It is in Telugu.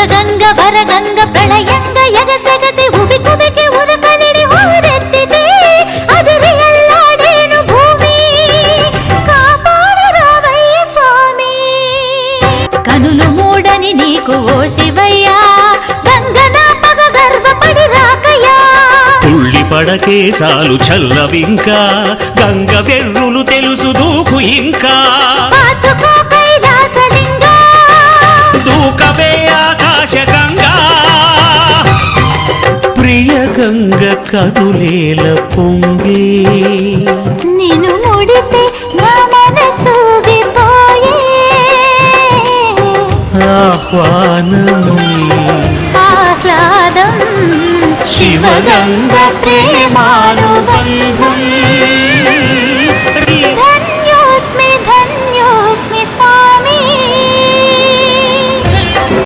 ಸುರಗಂಗ ವರಗಂಗ ಪ್ರಳಯಂಗ ಎಗಸೆಗಸಿ ಉಬಿ ಕುಬಿಗೆ ಉರುಕಲಿಡಿ ಹೋರೆತ್ತಿದೆ ಅದಿರಿ ಎಲ್ಲಾಡೇನು ಭೂಮಿ ಕಾಪಾಡು ರಾವಯ್ಯ ಸ್ವಾಮಿ కనులు మూడని నీకు ఓ శివయ్య గంగన పగ గర్వపడి రాకయ్యా తుళ్ళి పడకే చాలు చల్లవింకా గంగ వెర్రులు తెలుసు దూకు ఇంకా కైలాసలింగా దూకవే ఆకాశ గంగా ప్రియ గంగ కదులేల పొంగే నిన్ను ముడితే నా మనసుగిపోయే ఆహ్వానం ఆహ్లాదం శివగంగ ప్రేమానుబంధం